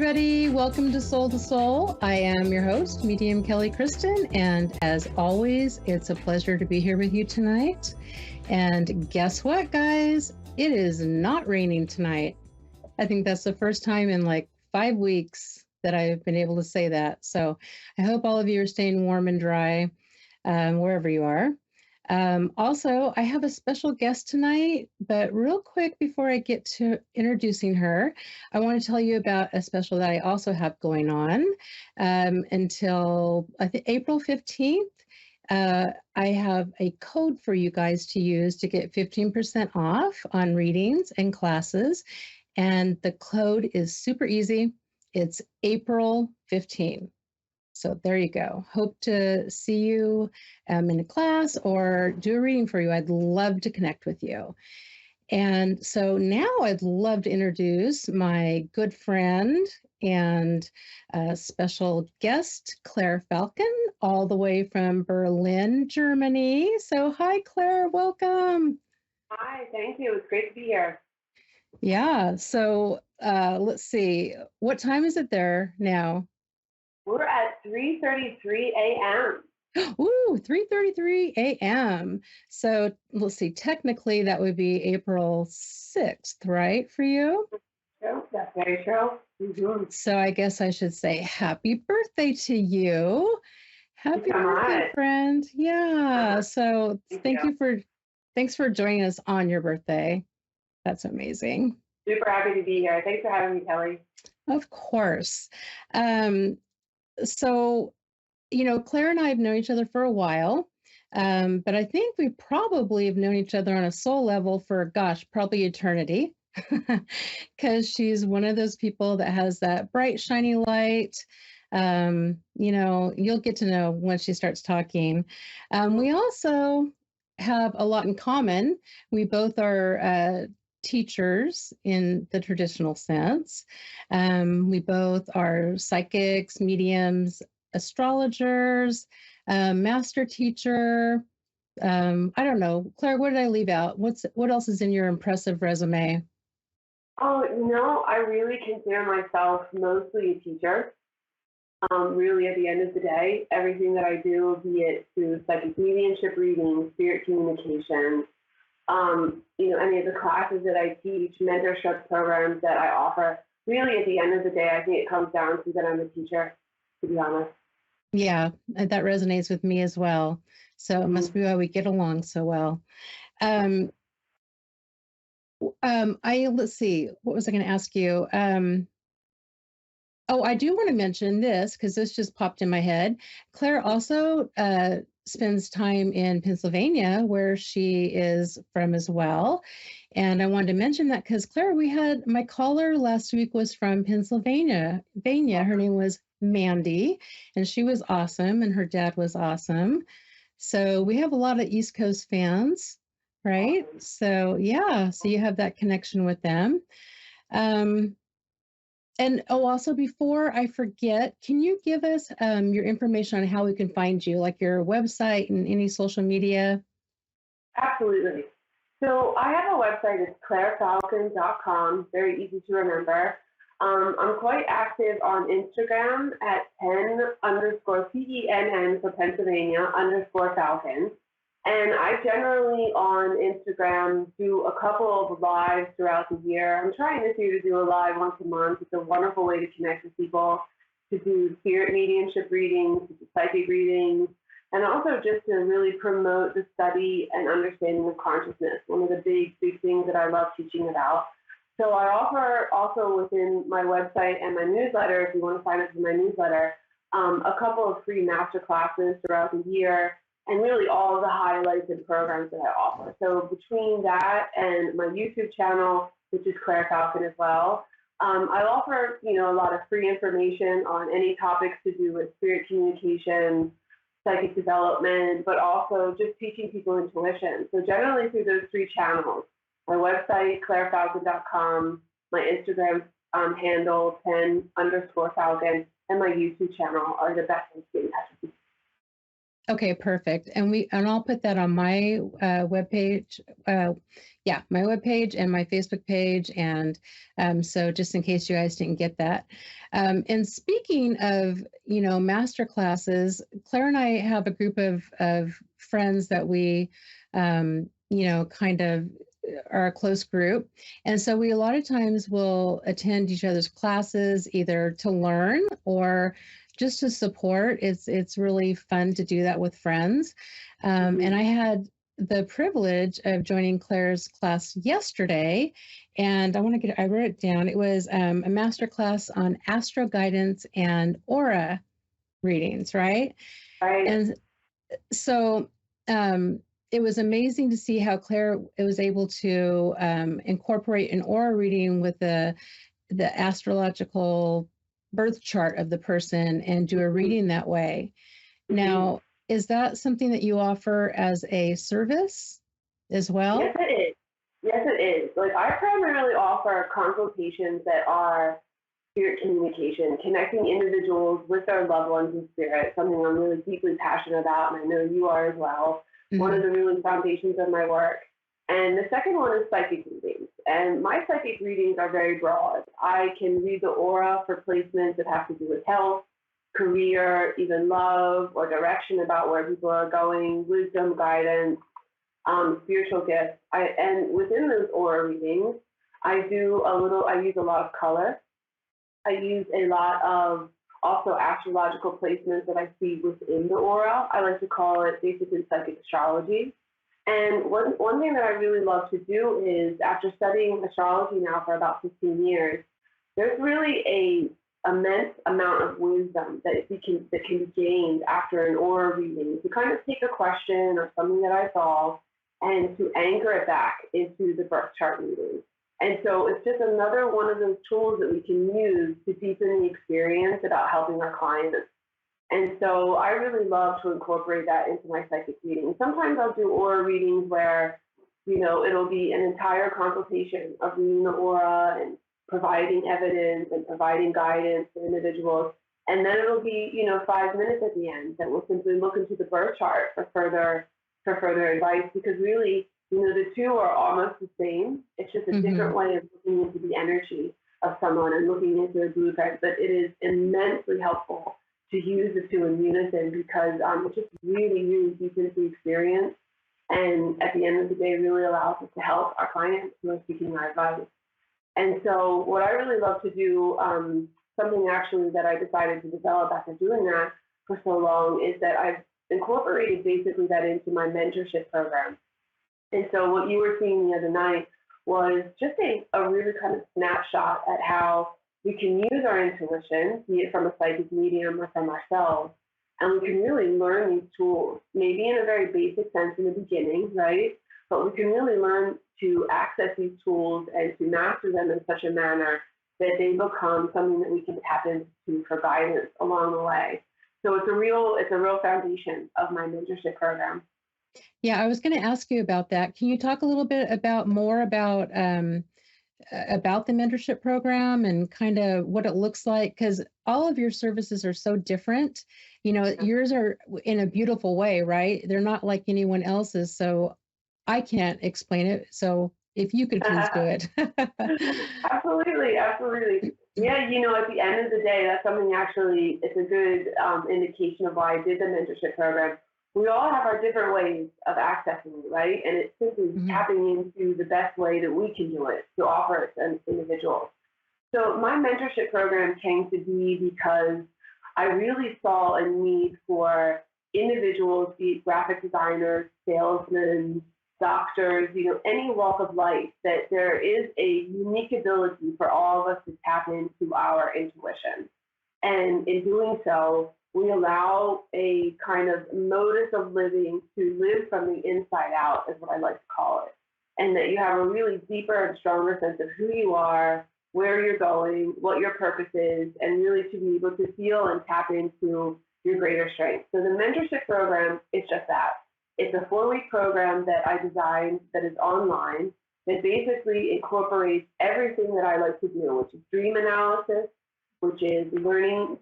everybody. Welcome to Soul to Soul. I am your host, Medium Kelly Kristin, and as always, it's a pleasure to be here with you tonight. And guess what, guys? It is not raining tonight. I think that's the first time in like 5 weeks that I've been able to say that. So I hope all of you are staying warm and dry wherever you are. Also, I have a special guest tonight, but real quick before I get to introducing her, I want to tell you about a special that I also have going on until I think April 15th. I have a code for you guys to use to get 15% off on readings and classes. And the code is super easy. It's April 15. So there you go. Hope to see you in a class or do a reading for you. I'd love to connect with you. And so now I'd love to introduce my good friend and special guest, Claire Falcon, all the way from Berlin, Germany. So hi, Claire, welcome. Hi, thank you. It's great to be here. Yeah, so let's see. What time is it there now? We're at 3:33 a.m. Ooh, 3:33 a.m. So let's see, technically that would be April 6th, right, for you? True. That's very true. Mm-hmm. So I guess I should say happy birthday to you. Happy birthday, friend. Yeah. So thanks for joining us on your birthday. That's amazing. Super happy to be here. Thanks for having me, Kelly. Of course. So, Claire and I have known each other for a while, but I think we probably have known each other on a soul level for, gosh, probably eternity, because she's one of those people that has that bright, shiny light. You'll get to know when she starts talking. We also have a lot in common. We both are teachers in the traditional sense. We both are psychics, mediums, astrologers, master teacher. I don't know, Claire, what did I leave out? What else is in your impressive resume? Oh, I really consider myself mostly a teacher. Really, at the end of the day, everything that I do, be it through psychic mediumship reading, spirit communication, any of the classes that I teach, mentorship programs that I offer, really at the end of the day, I think it comes down to that I'm a teacher, to be honest. Yeah, that resonates with me as well. So it must be why we get along so well. Let's see, what was I going to ask you? I do want to mention this because this just popped in my head. Claire also spends time in Pennsylvania, where she is from as well. And I wanted to mention that because Claire, my caller last week was from Pennsylvania. Her name was Mandy, and she was awesome, and her dad was awesome. So we have a lot of East Coast fans, right? So yeah, so you have that connection with them. And also before I forget, can you give us your information on how we can find you, like your website and any social media? Absolutely. So I have a website. It's clairefalcon.com. Very easy to remember. I'm quite active on Instagram at pen_PENN for Pennsylvania _Falcon. And I generally on Instagram do a couple of lives throughout the year. I'm trying this year to do a live once a month. It's a wonderful way to connect with people, to do spirit mediumship readings, to do psychic readings, and also just to really promote the study and understanding of consciousness, one of the big, big things that I love teaching about. So I offer also within my website and my newsletter, if you want to sign up for my newsletter, a couple of free master classes throughout the year, and really all of the highlights and programs that I offer. So between that and my YouTube channel, which is Claire Falcon as well, I offer, a lot of free information on any topics to do with spirit communication, psychic development, but also just teaching people intuition. So generally through those three channels, my website, clairefalcon.com, my Instagram handle, pen_Falcon, and my YouTube channel are the best ways to get in touch with me. Okay, perfect. And I'll put that on my webpage. Yeah, my webpage and my Facebook page. And so just in case you guys didn't get that. And speaking of, master classes, Claire and I have a group of friends that we, kind of are a close group. And so we a lot of times will attend each other's classes either to learn or just to support. It's really fun to do that with friends. And Mhm. I had the privilege of joining Claire's class yesterday, and I wrote it down. It was a master class on astro guidance and aura readings, right? Right. And so it was amazing to see how Claire was able to incorporate an aura reading with the astrological birth chart of the person and do a Mhm. reading that way. Mhm. Now, is that something that you offer as a service as well? Yes, it is. Yes, it is. Like I primarily offer consultations that are spirit communication, connecting individuals with their loved ones in spirit, something I'm really deeply passionate about, and I know you are as well. One of Hmm. the really foundations of my work. And the second one is psychic readings. And my psychic readings are very broad. I can read the aura for placements that have to do with health, career, even love or direction about where people are going, wisdom, guidance, spiritual gifts. And within those aura readings, I use a lot of color. I use a lot of also astrological placements that I see within the aura. I like to call it basically psychic astrology. And one thing that I really love to do is after studying astrology now for about 15 years, there's really a immense amount of wisdom that can be gained after an aura reading to kind of take a question or something that I saw and to anchor it back into the birth chart reading. And so it's just another one of those tools that we can use to deepen the experience about helping our clients. And so I really love to incorporate that into my psychic readings. Sometimes I'll do aura readings where, it'll be an entire consultation of reading the aura and providing evidence and providing guidance to individuals. And then it'll be, 5 minutes at the end that we'll simply look into the birth chart for further advice because really, the two are almost the same. It's just a Hmm. different way of looking into the energy of someone and looking into their blueprint. But it is immensely helpful to use the two in unison because it just really, really deepens the experience. And at the end of the day, really allows us to help our clients who are seeking our advice. And so, what I really love to do, something actually that I decided to develop after doing that for so long, is that I've incorporated basically that into my mentorship program. And so what you were seeing the other night was just a really kind of snapshot at how we can use our intuition, be it from a psychic medium or from ourselves, and we can really learn these tools, maybe in a very basic sense in the beginning, right? But we can really learn to access these tools and to master them in such a manner that they become something that we can tap into for guidance along the way. So it's a real foundation of my mentorship program. Yeah, I was going to ask you about that. Can you talk a little bit about the mentorship program and kind of what it looks like? Because all of your services are so different. Yours are in a beautiful way, right? They're not like anyone else's, so I can't explain it. So if you could please do it. Absolutely, absolutely. Yeah, at the end of the day, that's something actually, it's a good indication of why I did the mentorship program. We all have our different ways of accessing it, right? And it's simply Mhm. tapping into the best way that we can do it to offer it to individuals. So my mentorship program came to be because I really saw a need for individuals, be it graphic designers, salesmen, doctors, any walk of life, that there is a unique ability for all of us to tap into our intuition. And in doing so, we allow a kind of modus of living to live from the inside out, is what I like to call it. And that you have a really deeper and stronger sense of who you are, where you're going, what your purpose is, and really to be able to feel and tap into your greater strength. So the mentorship program is just that. It's a 4-week program that I designed that is online that basically incorporates everything that I like to do, which is dream analysis, which is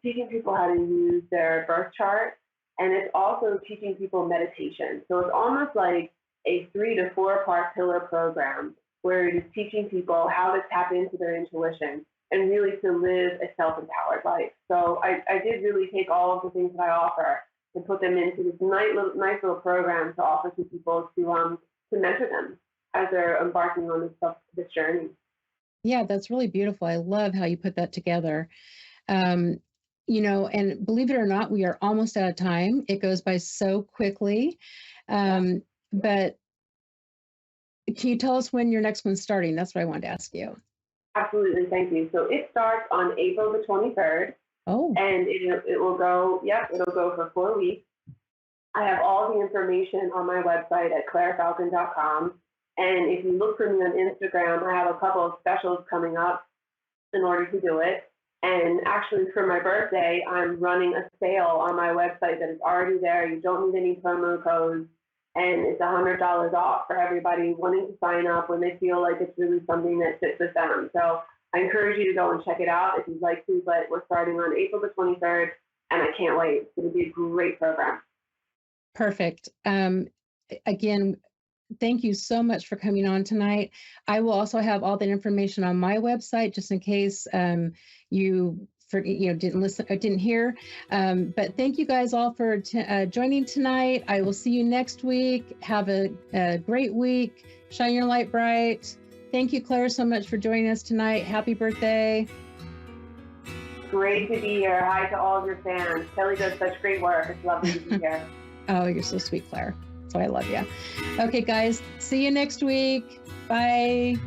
teaching people how to use their birth chart And it's also teaching people meditation. So it's almost like a 3 to 4 part pillar program where it is teaching people how to tap into their intuition and really to live a self-empowered life. So I did really take all of the things that I offer and put them into this nice little program to offer to people to mentor them as they're embarking on this journey. Yeah, that's really beautiful. I love how you put that together. Um, and believe it or not, we are almost out of time. It goes by so quickly. But can you tell us when your next one's starting? That's what I wanted to ask you. Absolutely, thank you. So it starts on April the 23rd. Oh. And it will go, it'll go for 4 weeks. I have all the information on my website at clairefalcon.com. And if you look for me on Instagram, I have a couple of specials coming up in order to do it. And actually, for my birthday, I'm running a sale on my website that is already there. You don't need any promo codes. And it's $100 off for everybody wanting to sign up when they feel like it's really something that fits with them. So I encourage you to go and check it out if you'd like to, but we're starting on April the 23rd, and I can't wait. It's going to be a great program. Perfect. Again, thank you so much for coming on tonight. I will also have all that information on my website, just in case you didn't listen or didn't hear. But thank you guys all for joining tonight. I will see you next week. Have a great week. Shine your light bright. Thank you, Claire, so much for joining us tonight. Happy birthday. Great to be here. Hi to all of your fans. Kelly does such great work. It's lovely to be here. Oh, you're so sweet, Claire. So I love you. Okay, guys, see you next week. Bye.